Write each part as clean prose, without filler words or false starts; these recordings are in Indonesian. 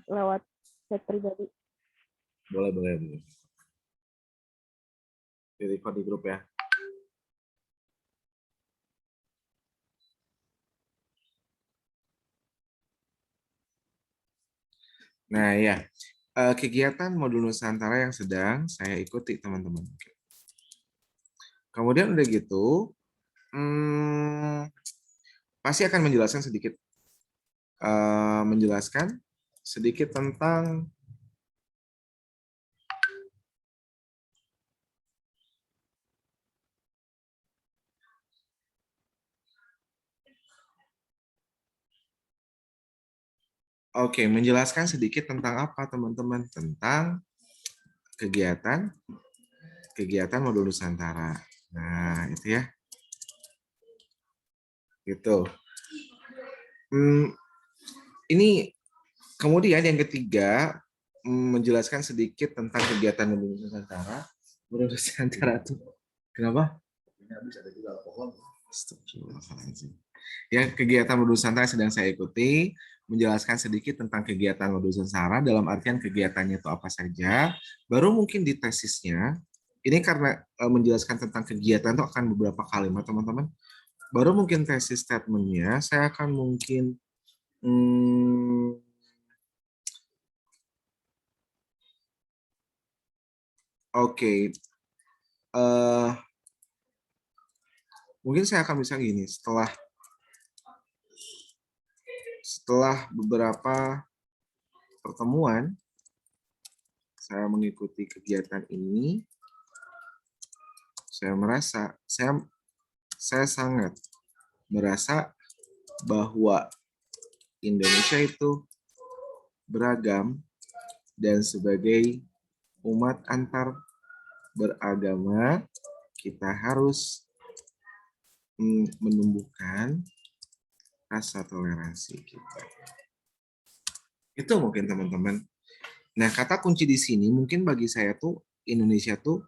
lewat chat pribadi. Boleh. Di-record di grup ya. Nah ya, kegiatan modul Nusantara yang sedang saya ikuti teman-teman. Kemudian udah gitu, pasti akan menjelaskan sedikit tentang menjelaskan sedikit tentang apa teman-teman? Tentang kegiatan modul Nusantara. Nah, itu ya. Gitu. Ini kemudian yang ketiga, menjelaskan sedikit tentang kegiatan modul Nusantara. Modul Nusantara itu kenapa? Ya, kegiatan modul Nusantara sedang saya ikuti, menjelaskan sedikit tentang kegiatan modul Nusantara, dalam artian kegiatannya itu apa saja, baru mungkin di tesisnya, ini karena menjelaskan tentang kegiatan itu akan beberapa kalimat teman-teman, baru mungkin tesis statementnya, saya akan mungkin mungkin saya akan bisa gini, setelah beberapa pertemuan saya mengikuti kegiatan ini, saya sangat merasa bahwa Indonesia itu beragam dan sebagai umat antar beragama kita harus menumbuhkan rasa toleransi kita. Itu mungkin teman-teman. Nah, kata kunci di sini mungkin bagi saya tuh Indonesia tuh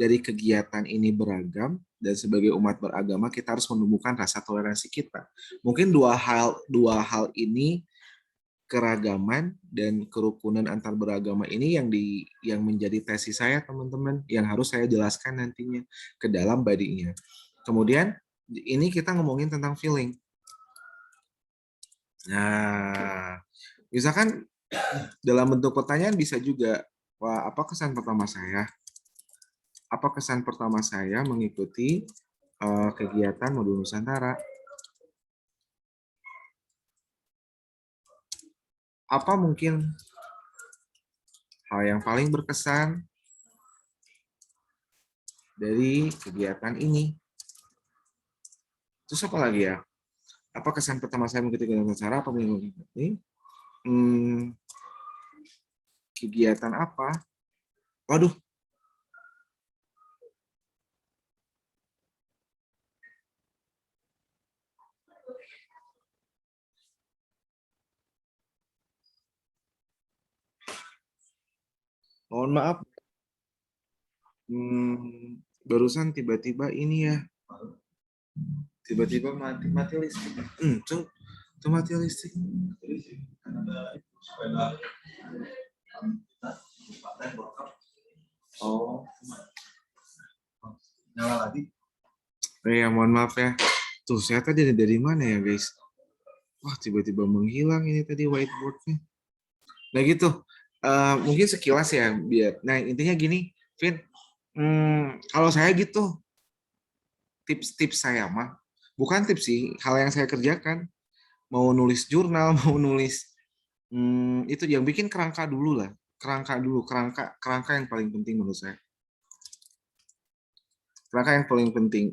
dari kegiatan ini beragam dan sebagai umat beragama kita harus menumbuhkan rasa toleransi kita. Mungkin dua hal ini, keragaman dan kerukunan antar beragama ini yang menjadi tesis saya teman-teman, yang harus saya jelaskan nantinya ke dalam body-nya. Kemudian ini kita ngomongin tentang feeling. Nah, misalkan dalam bentuk pertanyaan bisa juga, wah, apa kesan pertama saya? Apa kesan pertama saya mengikuti kegiatan modul Nusantara? Apa mungkin hal yang paling berkesan dari kegiatan ini? Terus apa lagi ya? Apa kesan pertama saya mengikuti kegiatan Nusantara? Apa mengikuti? Kegiatan apa? Waduh. Mohon maaf. Barusan tiba-tiba ini ya. Tiba-tiba mati listrik. Tuh mati listrik. Oh. Nyala lagi. Ya, mohon maaf ya. Tuh, saya tadi dari mana ya, guys? Wah, tiba-tiba menghilang ini tadi whiteboard-nya. Nah, gitu. Mungkin sekilas ya, biar. Nah, intinya gini, Vin. Kalau saya gitu, tips-tips saya mah, bukan tips sih, hal yang saya kerjakan. Mau nulis jurnal, mau nulis, itu yang bikin kerangka dulu lah. Kerangka yang paling penting menurut saya. Kerangka yang paling penting.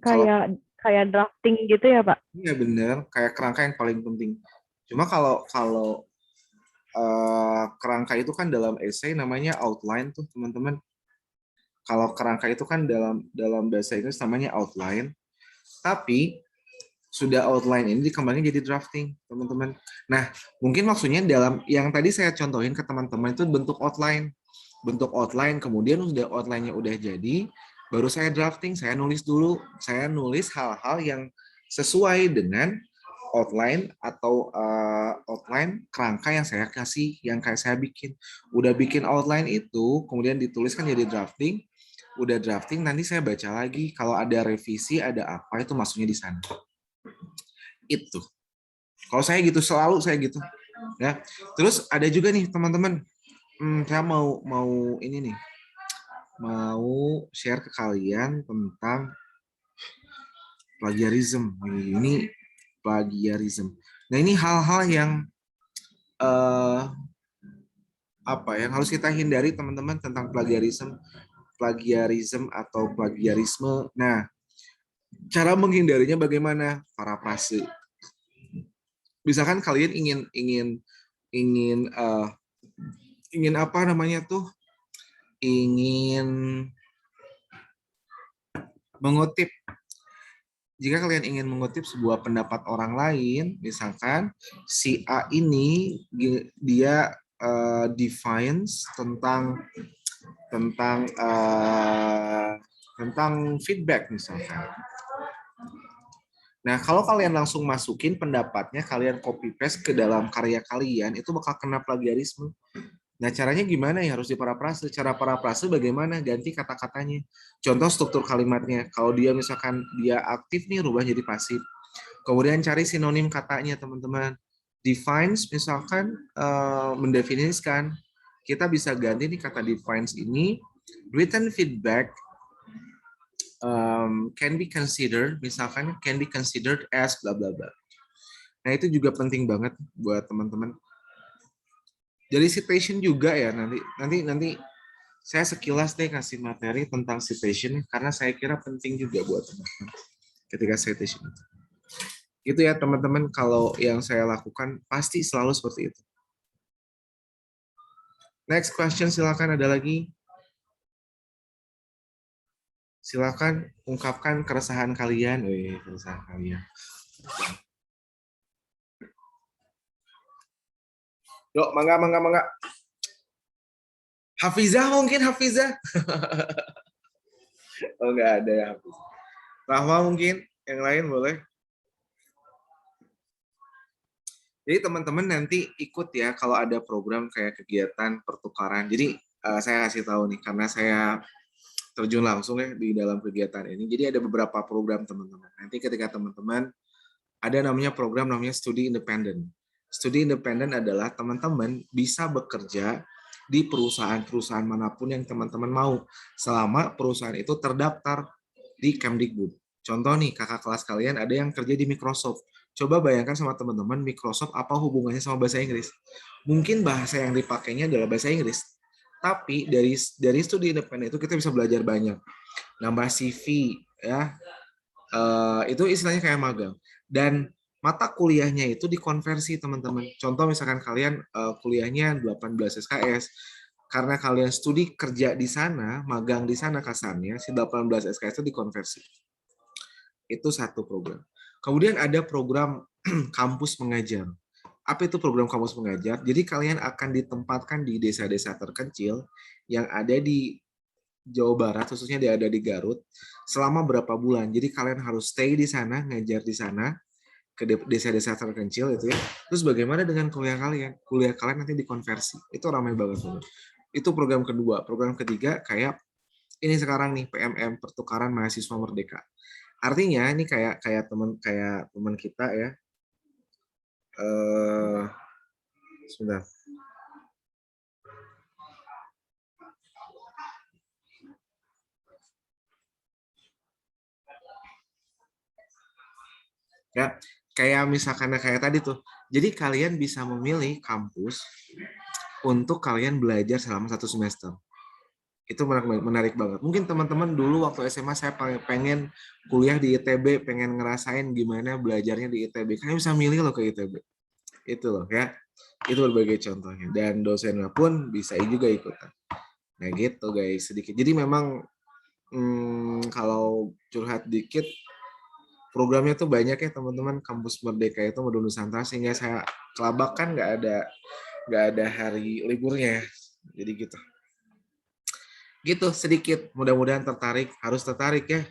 Kayak drafting gitu ya, Pak? Iya benar, kayak kerangka yang paling penting. Cuma kalau kerangka itu kan dalam essay namanya outline tuh teman-teman. Kalau kerangka itu kan dalam bahasa Inggris namanya outline. Tapi sudah outline ini dikembangin jadi drafting, teman-teman. Nah, mungkin maksudnya dalam yang tadi saya contohin ke teman-teman itu bentuk outline. Bentuk outline, kemudian sudah outline-nya udah jadi, baru saya drafting, saya nulis dulu. Saya nulis hal-hal yang sesuai dengan outline atau outline kerangka yang saya kasih, yang kayak saya bikin. Udah bikin outline itu, kemudian dituliskan jadi drafting. Udah drafting, nanti saya baca lagi. Kalau ada revisi, ada apa, itu masuknya di sana. Itu. Kalau saya gitu, selalu saya gitu. Ya. Terus ada juga nih teman-teman, saya mau ini nih, mau share ke kalian tentang plagiarism. Ini plagiarism. Nah ini hal-hal yang apa yang harus kita hindari teman-teman tentang plagiarism atau plagiarisme. Nah, cara menghindarinya bagaimana? Parafrase. Misalkan kalian ingin apa namanya tuh? Ingin mengutip. Jika kalian ingin mengutip sebuah pendapat orang lain, misalkan si A ini dia defines tentang feedback misalkan. Nah, kalau kalian langsung masukin pendapatnya, kalian copy paste ke dalam karya kalian, itu bakal kena plagiarisme. Nah, caranya gimana ya? Harus diparafrase. Cara parafrase bagaimana? Ganti kata-katanya. Contoh struktur kalimatnya. Kalau dia misalkan dia aktif nih, rubah jadi pasif. Kemudian cari sinonim katanya, teman-teman. Defines misalkan mendefinisikan. Kita bisa ganti nih kata defines ini. Written feedback can be considered, misalkan can be considered as bla bla bla. Nah, itu juga penting banget buat teman-teman. Jadi citation juga ya, nanti saya sekilas deh kasih materi tentang citation karena saya kira penting juga buat teman-teman ketika citation itu. Itu ya teman-teman, kalau yang saya lakukan pasti selalu seperti itu. Next question, silakan, ada lagi. Silakan ungkapkan keresahan kalian. Keresahan kalian. Yuk, mangga. Hafizah mungkin, Hafizah. Oh, nggak ada ya Hafizah. Rahma mungkin, yang lain boleh. Jadi teman-teman nanti ikut ya kalau ada program kayak kegiatan pertukaran. Jadi saya kasih tahu nih, karena saya terjun langsung ya di dalam kegiatan ini. Jadi ada beberapa program teman-teman. Nanti ketika teman-teman ada namanya program namanya studi independen. Studi independen adalah teman-teman bisa bekerja di perusahaan-perusahaan manapun yang teman-teman mau, selama perusahaan itu terdaftar di Kemdikbud. Contoh nih, kakak kelas kalian ada yang kerja di Microsoft. Coba bayangkan sama teman-teman, Microsoft apa hubungannya sama bahasa Inggris? Mungkin bahasa yang dipakainya adalah bahasa Inggris, tapi dari studi independen itu kita bisa belajar banyak. Nambah CV ya, itu istilahnya kayak magang. Dan mata kuliahnya itu dikonversi teman-teman. Contoh misalkan kalian kuliahnya 18 SKS, karena kalian studi kerja di sana, magang di sana kasarnya, si 18 SKS itu dikonversi. Itu satu program. Kemudian ada program kampus mengajar. Apa itu program kampus mengajar? Jadi kalian akan ditempatkan di desa-desa terkecil yang ada di Jawa Barat, khususnya dia ada di Garut, selama berapa bulan. Jadi kalian harus stay di sana, ngajar di sana, ke desa-desa terpencil itu ya. Terus bagaimana dengan kuliah kalian? Kuliah kalian nanti dikonversi. Itu ramai banget. Itu program kedua. Program ketiga kayak ini sekarang nih, PMM, Pertukaran Mahasiswa Merdeka. Artinya ini kayak teman kita ya. Sebentar. Ya, kayak misalkan kayak tadi tuh. Jadi kalian bisa memilih kampus untuk kalian belajar selama 1 semester. Itu menarik banget. Mungkin teman-teman dulu waktu SMA saya pengen kuliah di ITB, pengen ngerasain gimana belajarnya di ITB. Kalian bisa milih loh ke ITB. Itu loh ya. Itu berbagai contohnya. Dan dosennya pun bisa juga ikutan. Nah gitu guys, sedikit. Jadi memang kalau curhat dikit, programnya tuh banyak ya teman-teman. Kampus Merdeka itu Madu Nusantara, sehingga saya kelabakan nggak ada hari liburnya. Jadi gitu. Gitu sedikit, mudah-mudahan tertarik, harus tertarik ya,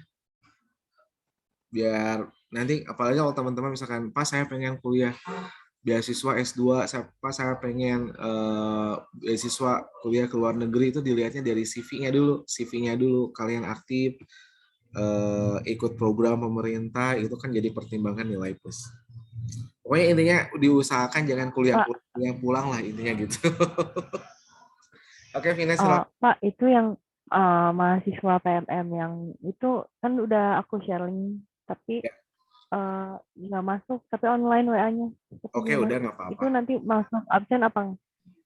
biar Nanti apalagi kalau teman-teman misalkan, Pak saya pengen kuliah beasiswa S2, Pak saya pengen beasiswa kuliah ke luar negeri, itu dilihatnya dari CV-nya dulu, kalian aktif, ikut program pemerintah, itu kan jadi pertimbangan nilai plus. Pokoknya intinya diusahakan jangan kuliah Pak, pulang lah intinya gitu. Oke, Vina oh, silakan. Pak itu yang mahasiswa PMM yang itu kan udah aku sharing, tapi Ya, nggak masuk, tapi online WA-nya. Tapi oke, gimana? udah nggak apa-apa. Itu nanti masuk absen apa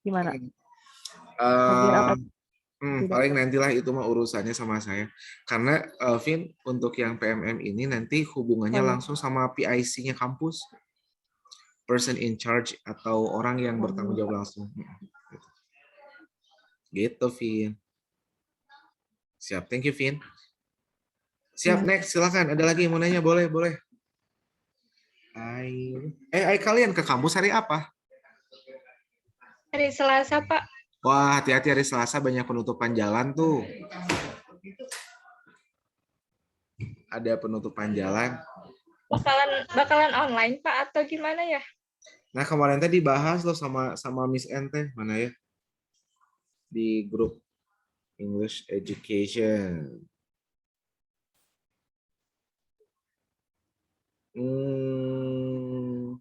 gimana? Login Eh, apa tidak? paling nantilah itu mah urusannya sama saya. Karena Vin, untuk yang PMM ini nanti Oh hubungannya iya. langsung sama PIC-nya kampus, person in charge atau orang yang Oh bertanggung iya, Pak. jawab langsung. Gitu, Vin. Siap, thank you, Vin. Siap, Iya. next, silakan. Ada lagi yang mau nanya? Boleh, boleh. Kalian ke kampus hari apa? Hari Selasa, Pak. Wah, hati-hati hari Selasa banyak penutupan jalan tuh. Ada penutupan jalan. Bakalan online, Pak, atau gimana ya? Nah, kemarin tadi bahas loh sama Miss Ente, mana ya? Di grup English Education. Hmm.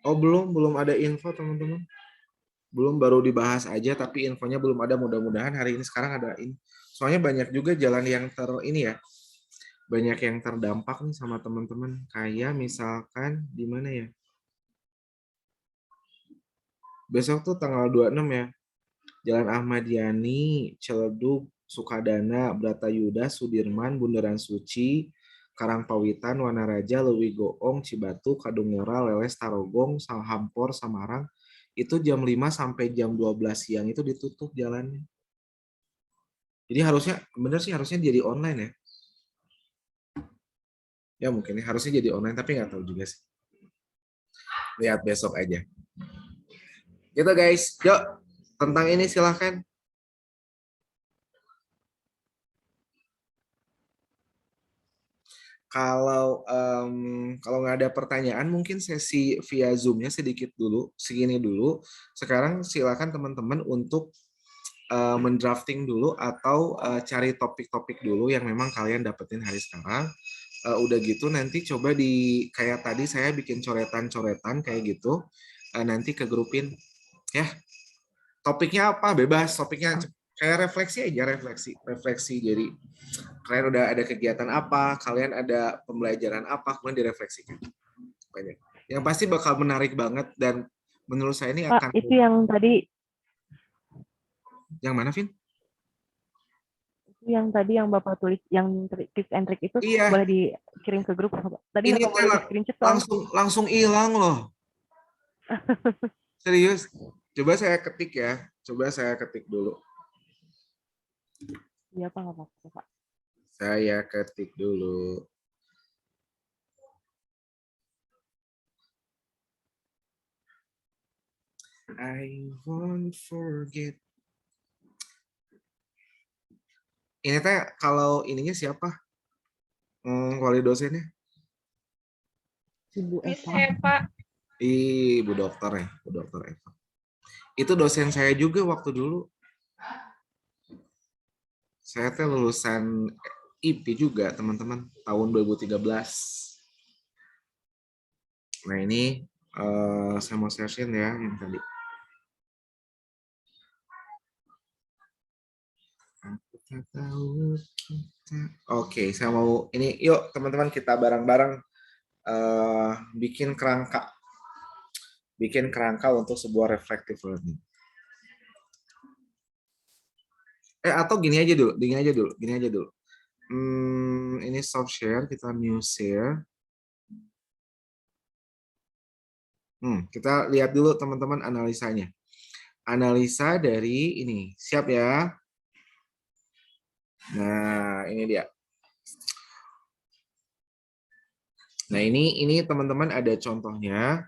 Oh, belum ada info, teman-teman. Belum, baru dibahas aja, tapi infonya belum ada. Mudah-mudahan hari ini sekarang ada ini. Soalnya banyak juga jalan yang ini ya, banyak yang terdampak nih sama teman-teman. Kayak misalkan di mana ya? Besok tuh tanggal 26 ya. Jalan Ahmad Yani, Ciledug, Sukadana, Bratayuda, Sudirman, Bundaran Suci, Karangpawitan, Wanaraja, Leuwi Goong, Cibatu, Kadungora, Leles, Tarogong, Hampor, Samarang, itu jam 5 sampai jam 12 siang itu ditutup jalannya. Jadi harusnya, bener sih harusnya jadi online ya. Ya mungkin ya, harusnya jadi online, tapi nggak tahu juga sih. Lihat besok aja. Gitu guys, yuk tentang ini silahkan. Kalau nggak ada pertanyaan, mungkin sesi via Zoom-nya sedikit dulu, segini dulu. Sekarang silakan teman-teman untuk mendrafting dulu atau cari topik-topik dulu yang memang kalian dapetin hari sekarang. Udah gitu nanti coba kayak tadi saya bikin coretan-coretan kayak gitu. Nanti ke grupin ya. Topiknya apa? Bebas. Topiknya kayak refleksi aja, refleksi. Jadi kalian udah ada kegiatan apa, kalian ada pembelajaran apa, kemudian direfleksikan. Banyak. Yang pasti bakal menarik banget dan menurut saya ini Pak, akan. itu yang tadi Yang mana, Vin? yang Bapak tulis yang tips and trick itu Iya, boleh dikirim ke grup, Pak. Tadi ini nggak boleh di screenshot soalnya. langsung hilang loh. Serius. Coba saya ketik ya. Coba saya ketik dulu. Iya, Pak, nggak apa-apa, Pak. Saya ketik dulu. I won't forget. Ini teh kalau ininya siapa? Wali dosennya? Ibu Miss Eva. Eva. Bu dokter ya, Bu dokter Eva. Itu dosen saya juga waktu dulu. Saya teh lulusan IP juga, teman-teman, tahun 2013. Nah, ini saya mau sharein ya yang tadi. Oke, saya mau ini, yuk teman-teman kita bareng-bareng bikin kerangka untuk sebuah reflective learning. Atau gini aja dulu. Ini stop share, kita new share. Kita lihat dulu teman-teman analisanya. Analisa dari ini, siap ya? Nah, ini dia. Nah, ini teman-teman ada contohnya.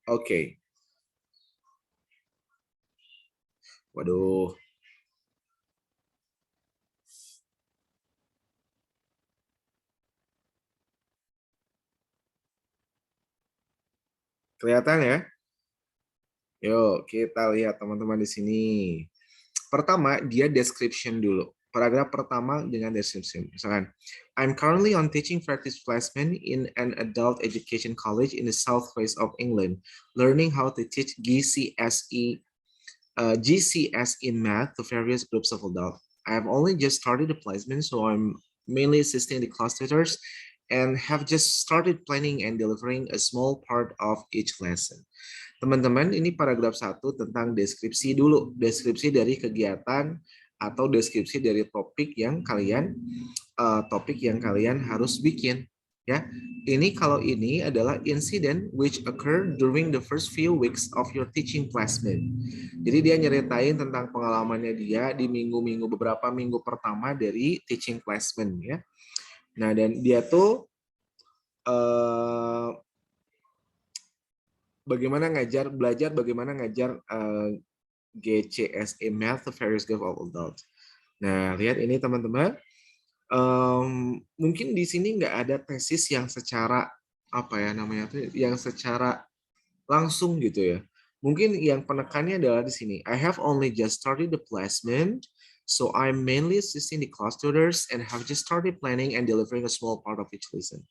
Oke. Waduh. Kelihatan ya? Yuk, kita lihat teman-teman di sini. Pertama, dia description dulu. Paragraf pertama dengan description. Misalkan, I'm currently on teaching practice placement in an adult education college in the southwest of England, learning how to teach GCSE math to various groups of adults. I have only just started the placement, so I'm mainly assisting the class tutors and have just started planning and delivering a small part of each lesson. Teman-teman, ini paragraf 1 tentang deskripsi dulu. Deskripsi dari kegiatan atau deskripsi dari topik yang kalian harus bikin. Ya, ini kalau ini adalah incident which occur during the first few weeks of your teaching placement. Jadi dia nyeritain tentang pengalamannya dia di beberapa minggu pertama dari teaching placement ya. Nah, dan dia tuh belajar bagaimana ngajar GCSE Math to various group of adults. Nah, lihat ini teman-teman. Mungkin di sini nggak ada tesis yang secara yang secara langsung gitu ya. Mungkin yang penekannya adalah di sini. I have only just started the placement, so I'm mainly assisting the class tutors and have just started planning and delivering a small part of each lesson.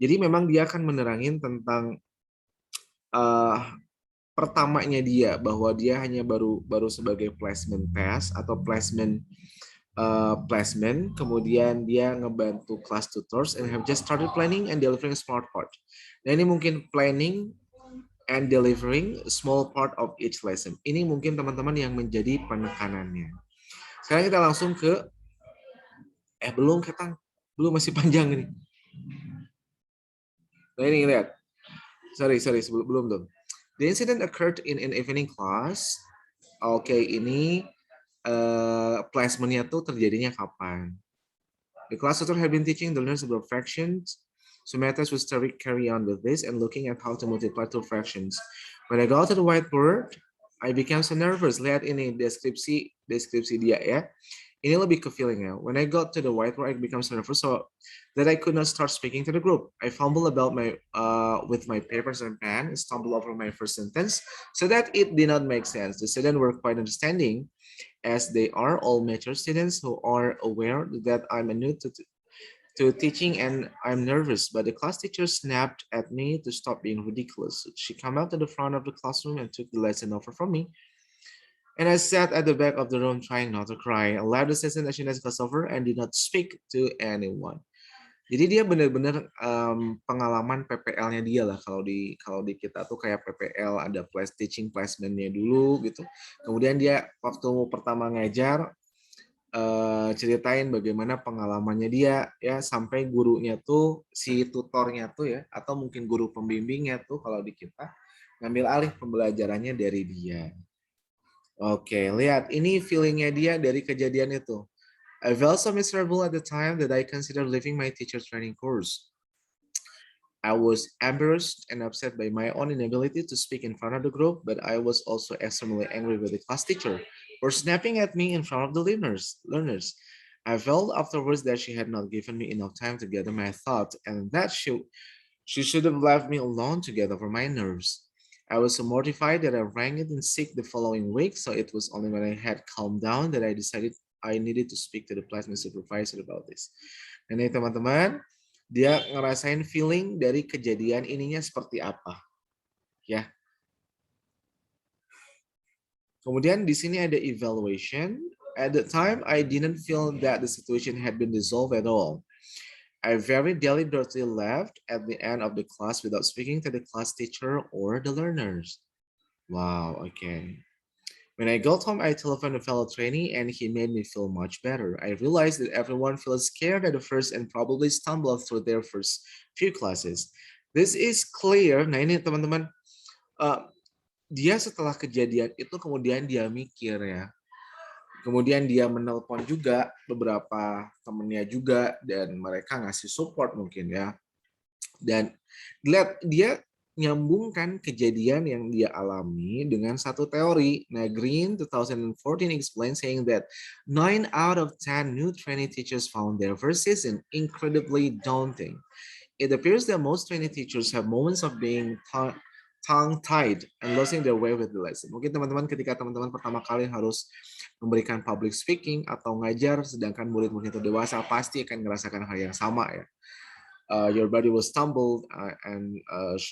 Jadi memang dia akan menerangin tentang pertamanya dia, bahwa dia hanya baru sebagai placement test atau placement, kemudian dia ngebantu class tutors and have just started planning and delivering a small part. Nah, ini mungkin planning and delivering a small part of each lesson. Ini mungkin teman-teman yang menjadi penekanannya. Sekarang kita langsung ke belum masih panjang ini. Nah, ini lihat. Sorry, belum dong. The incident occurred in an evening class. Oke, ini placementnya tuh terjadinya kapan? The class tutor had been teaching the learners about fractions. So Matthias was carry on with this and looking at how to multiply two fractions. When I got to the whiteboard, I became so nervous. Lihat ini deskripsi dia ya. Ini lebih ke feeling ya. When I got to the whiteboard, I became so nervous so that I could not start speaking to the group. I fumbled about with my papers and pen, stumbled over my first sentence, so that it did not make sense. The students were quite understanding, as they are all mature students who are aware that I'm new to teaching and I'm nervous. But the class teacher snapped at me to stop being ridiculous. She came out to the front of the classroom and took the lesson over from me. And I sat at the back of the room trying not to cry. I allowed the session as soon as class over and did not speak to anyone. Jadi dia benar-benar pengalaman PPL-nya dia lah, kalau di kita tuh kayak PPL ada teaching placement-nya dulu gitu. Kemudian dia waktu pertama ngajar ceritain bagaimana pengalamannya dia ya, sampai gurunya tuh si tutornya tuh ya, atau mungkin guru pembimbingnya tuh kalau di kita ngambil alih pembelajarannya dari dia. Oke, lihat ini feelingnya dia dari kejadian itu. I felt so miserable at the time that I considered leaving my teacher training course. I was embarrassed and upset by my own inability to speak in front of the group, but I was also extremely angry with the class teacher for snapping at me in front of the learners. I felt afterwards that she had not given me enough time to gather my thoughts and that she should have left me alone to get over my nerves. I was so mortified that I rang it in sick the following week, so it was only when I had calmed down that I decided I needed to speak to the placement supervisor about this. Dan ini teman-teman, dia ngerasain feeling dari kejadian ininya seperti apa. Ya. Kemudian di sini ada evaluation. At the time, I didn't feel that the situation had been resolved at all. I very deliberately left at the end of the class without speaking to the class teacher or the learners. Wow, okay. When I got home, I telephoned a fellow trainee and he made me feel much better. I realized that everyone feels scared at the first and probably stumbled through their first few classes. This is clear. Nah ini teman-teman, dia setelah kejadian itu kemudian dia mikir ya. Kemudian dia menelpon juga beberapa temennya juga dan mereka ngasih support mungkin ya. Dan lihat dia nyambungkan kejadian yang dia alami dengan satu teori. Nah, Green 2014 explained saying that 9 out of 10 new trainee teachers found their first season incredibly daunting. It appears that most trainee teachers have moments of being tongue-tied and losing their way with the lesson. Mungkin teman-teman ketika teman-teman pertama kali harus memberikan public speaking atau ngajar, sedangkan murid-murid itu dewasa, pasti akan merasakan hal yang sama ya. Your body will stumble and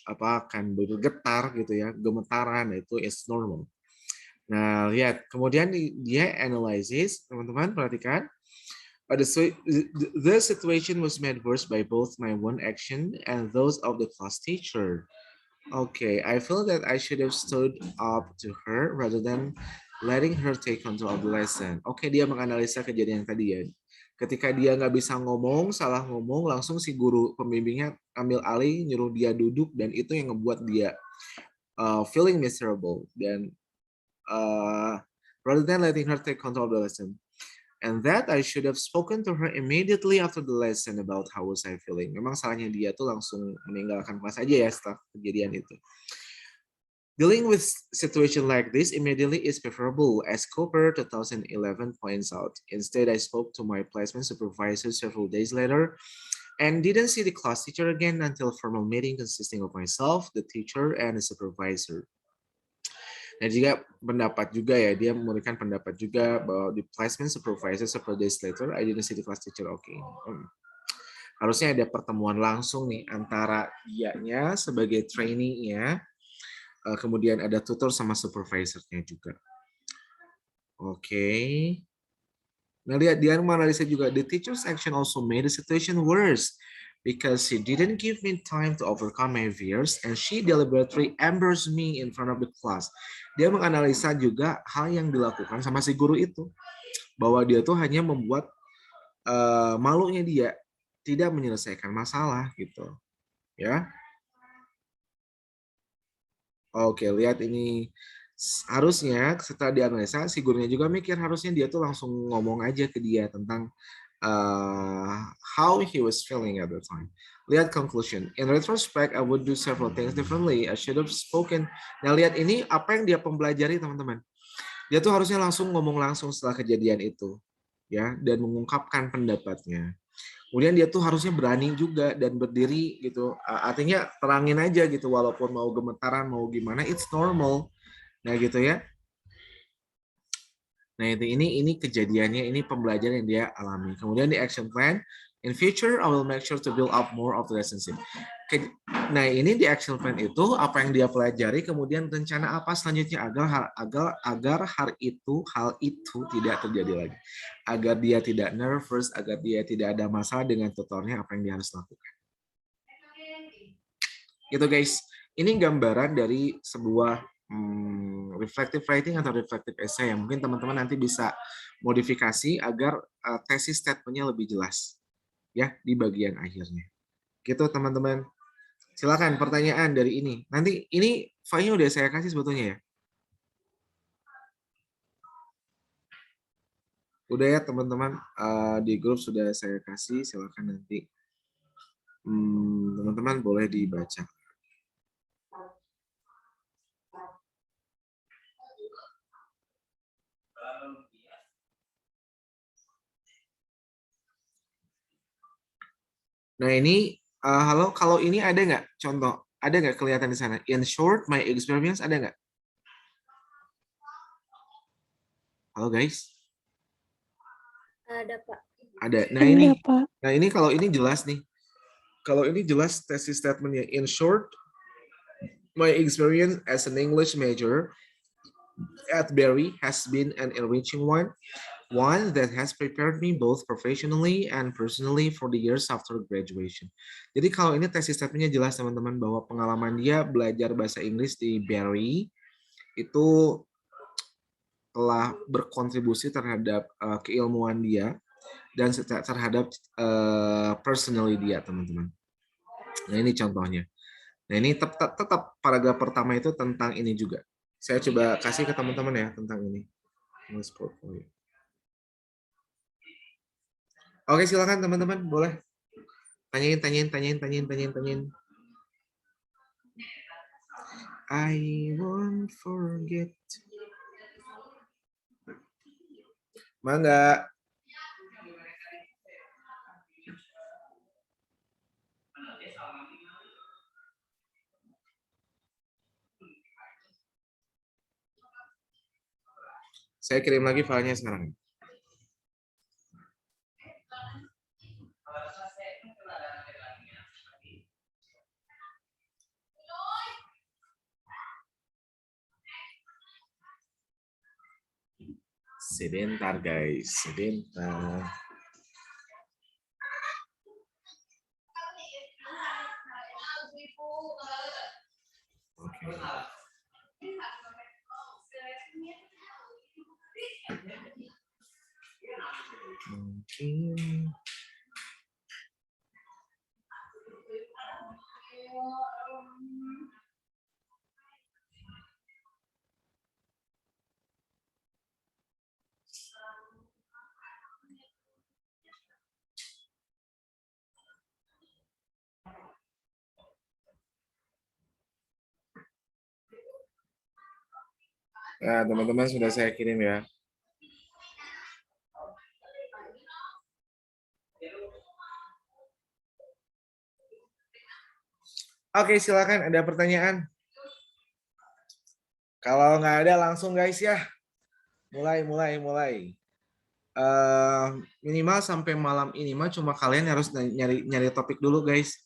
akan bergetar gitu ya, gemetaran, itu is normal. Nah, lihat, kemudian dia analysis, teman-teman perhatikan. The situation was made worse by both my own action and those of the class teacher. Okay, I feel that I should have stood up to her rather than letting her take control of the lesson. Oke, dia menganalisa kejadian tadi ya. Ketika dia nggak bisa ngomong, salah ngomong, langsung si guru pembimbingnya ambil alih, nyuruh dia duduk, dan itu yang ngebuat dia feeling miserable. Dan rather than letting her take control of the lesson. And that I should have spoken to her immediately after the lesson about how was I feeling. Memang salahnya dia tuh langsung meninggalkan kelas aja ya setelah kejadian itu. Dealing with situation like this immediately is preferable, as Cooper 2011 points out. Instead, I spoke to my placement supervisor several days later and didn't see the class teacher again until a formal meeting consisting of myself, the teacher, and the supervisor. Nah, juga pendapat juga ya, dia memberikan pendapat juga bahwa the placement supervisor several days later, I didn't see the class teacher. Oke. Harusnya ada pertemuan langsung nih antara dianya sebagai trainee-nya, kemudian ada tutor sama supervisornya juga. Oke. Nah, lihat dia menganalisa juga, the teacher's action also made the situation worse because she didn't give me time to overcome my fears and she deliberately embarrassed me in front of the class. Dia menganalisa juga hal yang dilakukan sama si guru itu, bahwa dia tuh hanya membuat malunya dia, tidak menyelesaikan masalah gitu. Ya. Oke, lihat ini harusnya setelah dianalisa si gurunya juga mikir harusnya dia tuh langsung ngomong aja ke dia tentang how he was feeling at the time. Lihat conclusion. In retrospect, I would do several things differently. I should have spoken. Nah, lihat ini apa yang dia pelajari, teman-teman. Dia tuh harusnya langsung ngomong langsung setelah kejadian itu, ya, dan mengungkapkan pendapatnya. Kemudian dia tuh harusnya berani juga dan berdiri gitu. Artinya terangin aja gitu, walaupun mau gemetaran, mau gimana, it's normal. Nah gitu ya. Nah ini kejadiannya, ini pembelajaran yang dia alami. Kemudian di action plan, in future I will make sure to build up more of the relationship. Nah ini di action plan itu apa yang dia pelajari, kemudian rencana apa selanjutnya agar hal itu tidak terjadi lagi, agar dia tidak nervous, agar dia tidak ada masalah dengan tutornya, apa yang dia harus lakukan. Gitu guys, ini gambaran dari sebuah reflective writing atau reflective essay yang mungkin teman-teman nanti bisa modifikasi agar tesis statement-nya lebih jelas ya di bagian akhirnya. Gitu teman-teman. Silakan pertanyaan dari ini. Nanti ini file-nya udah saya kasih sebetulnya ya. Udah ya teman-teman, di grup sudah saya kasih, silakan nanti teman-teman boleh dibaca. Nah ini, halo, kalau ini ada nggak contoh? Ada nggak kelihatan di sana? In short, my experience ada nggak? Halo guys? Ada, Pak. Ada. Nah ini kalau ini jelas nih. Kalau ini jelas tesis statementnya. In short, my experience as an English major at Berry has been an enriching one that has prepared me both professionally and personally for the years after graduation. Jadi kalau ini tesis statementnya jelas teman-teman, bahwa pengalaman dia belajar bahasa Inggris di Berry itu telah berkontribusi terhadap keilmuan dia dan terhadap personally dia, teman-teman. Nah ini contohnya. Nah ini tetap paragraf pertama itu tentang ini juga. Saya coba kasih ke teman-teman ya tentang ini. Oke, silakan teman-teman, boleh tanyain. I won't forget. Mangga. Saya kirim lagi filenya sekarang. Sebentar guys, sebentar. Oke. Mungkin nah, teman-teman sudah saya kirim ya. Oke, silakan ada pertanyaan. Kalau nggak ada langsung guys ya. Mulai. Minimal sampai malam ini mah cuma kalian harus nyari topik dulu guys.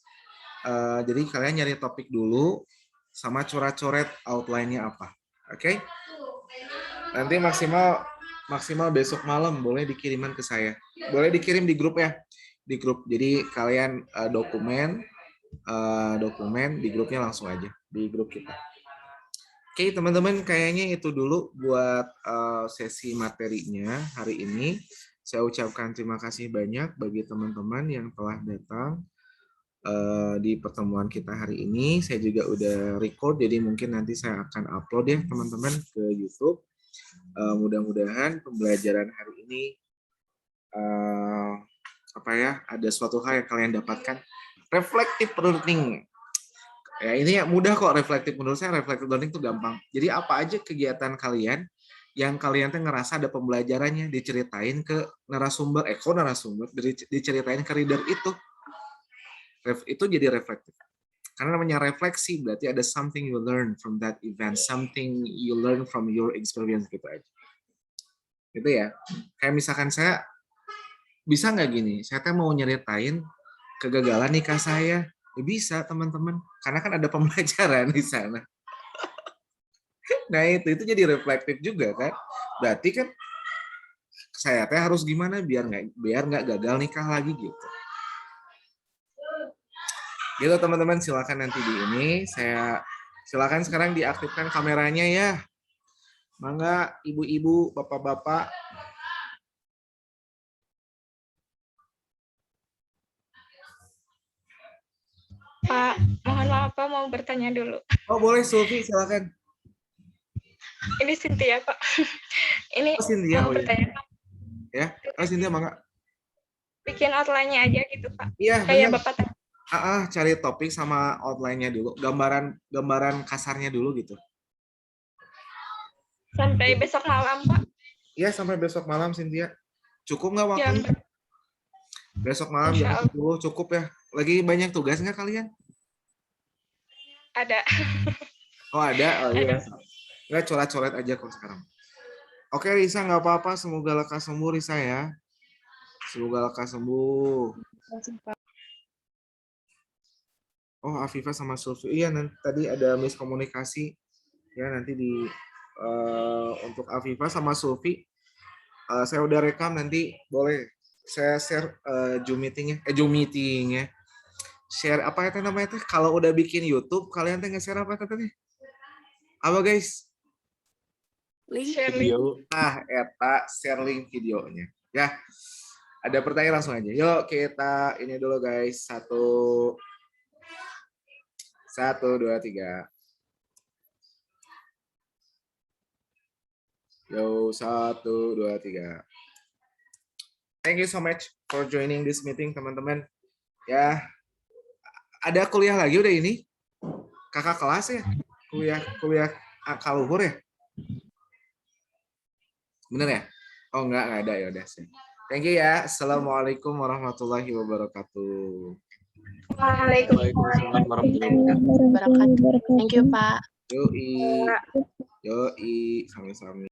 Jadi kalian nyari topik dulu sama coret-coret outline-nya apa. Oke? Nanti maksimal besok malam boleh dikiriman ke saya. Boleh dikirim di grup ya. Di grup. Jadi kalian dokumen di grupnya langsung aja di grup kita. Oke, teman-teman, kayaknya itu dulu buat sesi materinya hari ini. Saya ucapkan terima kasih banyak bagi teman-teman yang telah datang di pertemuan kita hari ini. Saya juga udah record, jadi mungkin nanti saya akan upload ya teman-teman ke YouTube. Mudah-mudahan pembelajaran hari ini ada suatu hal yang kalian dapatkan. Reflective learning. Ya, ini ya mudah kok reflective. Menurut saya reflective learning itu gampang. Jadi apa aja kegiatan kalian yang kalian tuh ngerasa ada pembelajarannya, diceritain ke narasumber, diceritain ke reader itu. Itu jadi reflective. Karena namanya refleksi berarti ada something you learn from that event, something you learn from your experience gitu aja. Gitu ya. Kayak misalkan saya bisa nggak gini, saya tuh mau nyeritain kegagalan nikah saya. Ya bisa teman-teman, karena kan ada pembelajaran di sana. Nah itu jadi reflektif juga kan. Berarti kan saya teh harus gimana biar nggak gagal nikah lagi gitu. Gitu teman-teman, silakan nanti di ini silakan sekarang diaktifkan kameranya ya. Mangga ibu-ibu, bapak-bapak. Pak, mohon maaf Pak, mau bertanya dulu. Oh boleh, Sulfi silakan. Ini Cynthia Pak. Ini Cynthia, mau bertanya Pak. Ya, Cynthia mangga. Bikin outline-nya aja gitu Pak. Iya, Kayak benar. Bapak tadi. Cari topik sama outline-nya dulu, gambaran kasarnya dulu gitu. Sampai besok malam Pak. Iya, sampai besok malam Cynthia. Cukup nggak waktunya? Besok malam jam 10 cukup ya. Lagi banyak tugas nggak kalian? Ada. Oh ada? Oh iya. Nggak, coret-coret aja kok sekarang. Oke Risa, nggak apa-apa. Semoga lekas sembuh Risa ya. Semoga lekas sembuh. Oh Afifah sama Sulfi. Iya, nanti tadi ada miskomunikasi. Ya nanti untuk Afifah sama Sulfi. Saya udah rekam, nanti boleh saya share Zoom meetingnya. Share apa itu namanya tuh? Kalau udah bikin YouTube, kalian tuh nge-share apa tadi? Apa guys? Link video. Eta share link videonya. Ya. Ada pertanyaan langsung aja. Yuk kita ini dulu guys. 1, 2, 3. Yo, 1, 2, 3. Thank you so much for joining this meeting, teman-teman. Ya, ada kuliah lagi udah ini? Kakak kelas ya? kuliah kaluhur ya? Bener ya? Oh enggak ada ya udah sih. Thank you ya. Assalamualaikum warahmatullahi wabarakatuh. Waalaikumsalam. Waalaikumsalam warahmatullahi wabarakatuh. Thank you, Pak. Yoi. Yoi. Sami-sami.